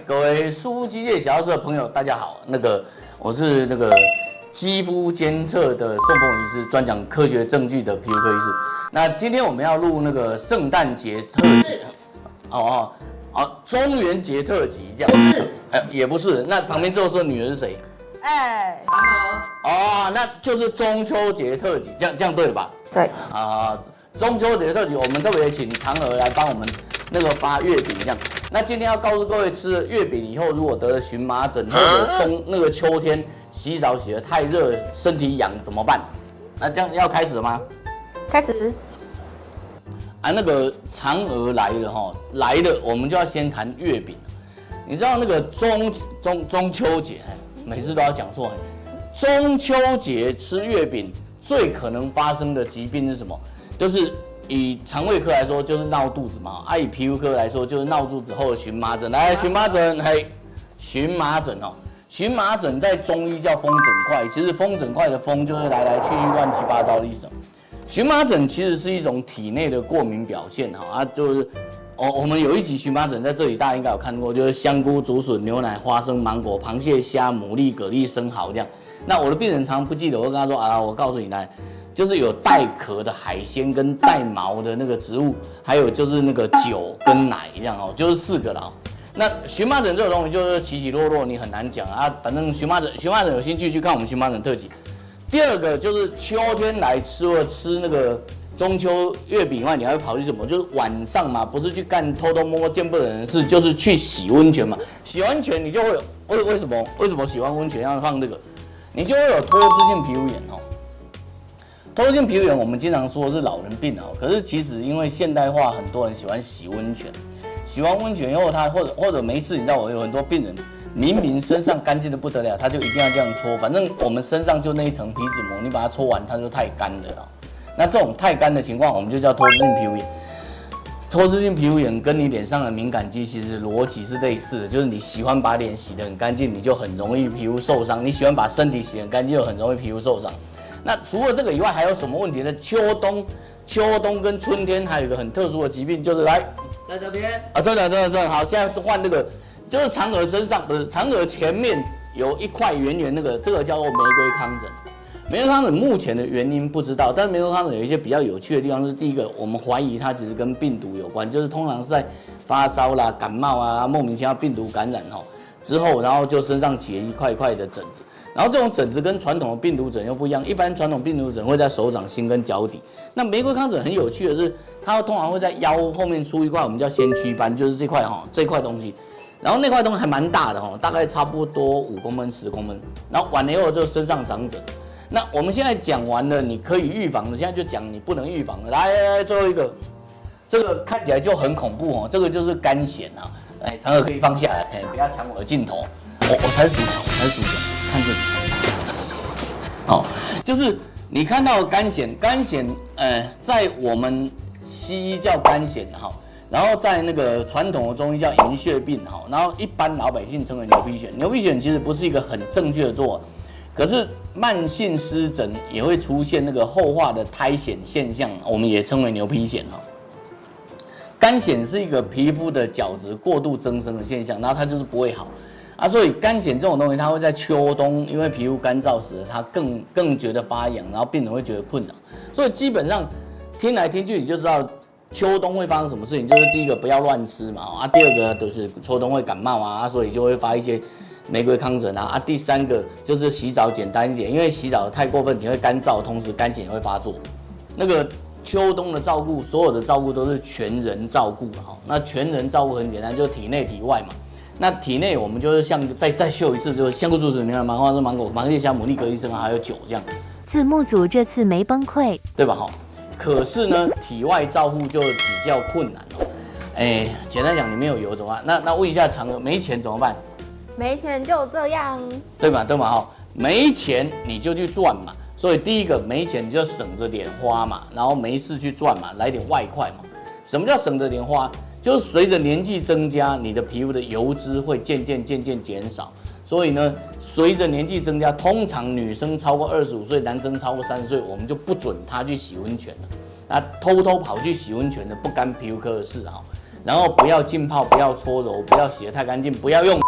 各位书机械小教室的朋友，大家好。我是肌肤监测的宋凤医师，专讲科学证据的皮肤科医师。那今天我们要录圣诞节特辑，中元节特辑这样。不是，也不是。那旁边这位女人是谁？那就是中秋节特辑，这样对了吧？对。中秋节特辑，我们特别请嫦娥来帮我们发月饼这样。那今天要告诉各位，吃了月饼以后，如果得了荨麻疹或者秋天洗澡洗得太热，身体痒怎么办？那这样要开始了吗？开始。嫦娥来了，我们就要先谈月饼。你知道中秋节，每次都要讲错。中秋节吃月饼最可能发生的疾病是什么？就是以肠胃科来说，就是闹肚子嘛；以皮肤科来说，就是闹肚子后的荨麻疹。来，荨麻疹，荨麻疹荨麻疹在中医叫风疹块，其实风疹块的风就是来来去去乱七八糟的意思。荨麻疹其实是一种体内的过敏表现就是我们有一集荨麻疹在这里大家应该有看过，就是香菇、竹笋、牛奶、花生、芒果、螃蟹、虾、牡蛎、蛤蜊、生蚝这样。那我的病人常常不记得，我跟他说我告诉你来。就是有带壳的海鲜跟带毛的植物，还有就是酒跟奶这样就是4个了。那荨麻疹这个东西就是起起落落，你很难讲反正荨麻疹有兴趣去看我们荨麻疹特辑。第二个就是秋天来吃中秋月饼以外，你还会跑去什么？就是晚上嘛，不是去干偷偷摸摸见不得人的事，就是去洗温泉嘛。洗温泉你就会有为什么喜欢温泉要放你就会有脱脂性皮肤炎脱脂性皮肤炎，我们经常说是老人病可是其实因为现代化，很多人喜欢洗温泉，洗完温泉以后，他或者没事，你知道我有很多病人，明明身上干净的不得了，他就一定要这样搓，反正我们身上就那一层皮脂膜，你把它搓完，它就太干的了。那这种太干的情况，我们就叫脱脂性皮肤炎。脱脂性皮肤炎跟你脸上的敏感肌其实逻辑是类似的，就是你喜欢把脸洗得很干净，你就很容易皮肤受伤；你喜欢把身体洗得很干净，就很容易皮肤受伤。那除了这个以外，还有什么问题呢？秋冬跟春天还有一个很特殊的疾病，就是在这边真的好，现在是换就是嫦娥身上不是嫦娥前面有一块圆圆这个叫做玫瑰糠疹。玫瑰糠疹目前的原因不知道，但是玫瑰糠疹有一些比较有趣的地方，是第一个，我们怀疑它其实跟病毒有关，就是通常是在发烧啦、感冒莫名其妙病毒感染之后，然后就身上起了一块一块的疹子。然后这种疹子跟传统的病毒疹又不一样，一般传统病毒疹会在手掌心跟脚底，那玫瑰糠疹很有趣的是，它通常会在腰后面出一块我们叫先驱斑，就是这块东西，然后那块东西还蛮大的大概差不多5公分10公分，然后完了以后就身上长疹。那我们现在讲完了你可以预防的，现在就讲你不能预防的。来，最后一个，这个看起来就很恐怖这个就是肝癣嫦娥可以放下来，不要抢我的镜头，我才是主场，看这里。就是你看到肝癣，在我们西医叫肝癣然后在传统的中医叫银屑病然后一般老百姓称为牛皮癣。牛皮癣其实不是一个很正确的做法，可是慢性湿疹也会出现后化的苔藓现象，我们也称为牛皮癣肝癣是一个皮肤的角质过度增生的现象，然后它就是不会好。所以肝癣这种东西，它会在秋冬，因为皮肤干燥时，它更觉得发痒，然后病人会觉得困扰。所以基本上听来听去，你就知道秋冬会发生什么事情。就是第一个不要乱吃嘛，第二个就是秋冬会感冒所以就会发一些玫瑰糠疹第三个就是洗澡简单一点，因为洗澡太过分，你会干燥，同时肝癣也会发作。秋冬的照顾，所有的照顾都是全人照顾那全人照顾很简单，就是体内体外嘛。那体内我们就是像再秀一次，就是香菇、竹笋、牛奶、芒果、芒果、螃蟹、虾、牡蛎、蛤蜊、生蚝，还有酒这样。字幕组这次没崩溃，对吧？可是呢，体外照护就比较困难简单讲，你没有油怎么办？那问一下嫦娥，没钱怎么办？没钱就这样，对吧？没钱你就去赚嘛。所以第一个没钱你就省着点花嘛，然后没事去赚嘛，来点外快嘛。什么叫省着点花？就是随着年纪增加，你的皮肤的油脂会渐渐减少。所以呢，随着年纪增加，通常女生超过25岁，男生超过30岁，我们就不准他去洗温泉了。偷偷跑去洗温泉的不干皮肤科的事然后不要浸泡，不要搓揉，不要洗得太干净，不要用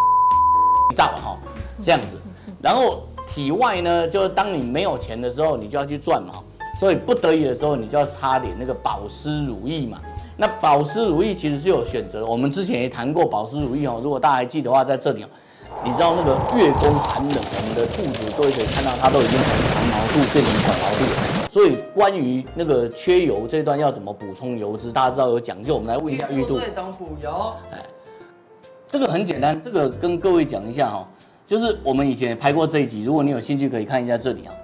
皂哈，这样子。然后体外呢，就是当你没有钱的时候，你就要去赚嘛，所以不得已的时候，你就要擦点那个保湿乳液嘛。那保湿乳液其实是有选择的，我们之前也谈过保湿乳液哦，如果大家还记得的话，在这里哦。你知道那个月宫寒冷，我们的兔子各位可以看到，它都已经从长毛兔变成短毛兔了。所以关于那个缺油这段要怎么补充油脂，大家知道有讲究，我们来问一下玉兔。最懂补油。哎，这个很简单，这个跟各位讲一下哈，就是我们以前也拍过这一集，如果你有兴趣可以看一下这里啊。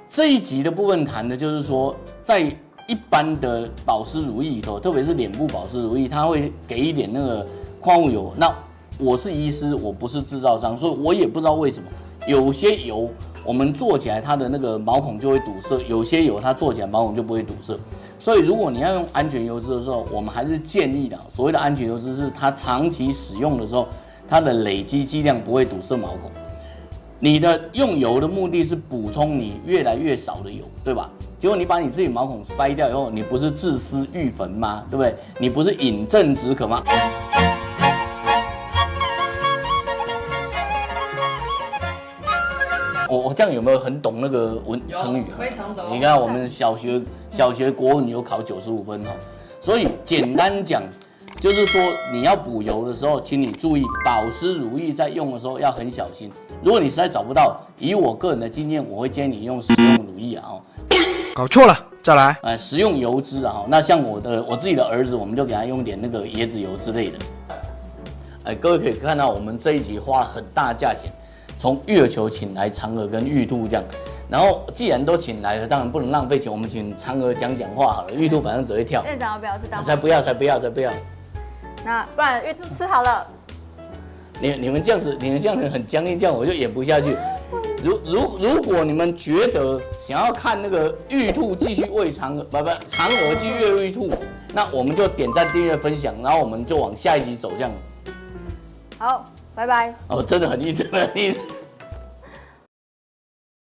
这一集的部分谈的就是说，在一般的保湿乳液里头，特别是脸部保湿乳液，它会给一点那个矿物油。那我是医师，我不是制造商，所以我也不知道为什么有些油我们做起来它的那个毛孔就会堵塞，有些油它做起来毛孔就不会堵塞。所以如果你要用安全油脂的时候，我们还是建议的，所谓的安全油脂是它长期使用的时候，它的累积剂量不会堵塞毛孔。你的用油的目的是补充你越来越少的油，对吧？结果你把你自己毛孔塞掉以后，你不是自私欲焚吗？对不对？你不是饮鸩止渴吗？我这样有没有很懂那个成语？非常懂。你看我们小学国文有考95分哈，所以简单讲就是说你要补油的时候，请你注意保湿乳液在用的时候要很小心。如果你实在找不到，以我个人的经验，我会建议你用食用乳液啊。搞错了，再来。食用油脂啊，那像我自己的儿子，我们就给他用点那个椰子油之类的。各位可以看到，我们这一集花了很大价钱。从月球请来嫦娥跟玉兔这样，然后既然都请来了，当然不能浪费钱，我们请嫦娥讲话好了，玉兔反正只会跳。院长要不要去当？才不要，才不要，才不要。那不然玉兔吃好了。你们这样子很僵硬，这样我就演不下去。如果你们觉得想要看那个玉兔继续喂嫦娥，嫦娥继续喂玉兔，那我们就点赞、订阅、分享，然后我们就往下一集走这样。好。拜拜。哦，真的很硬，真的很硬。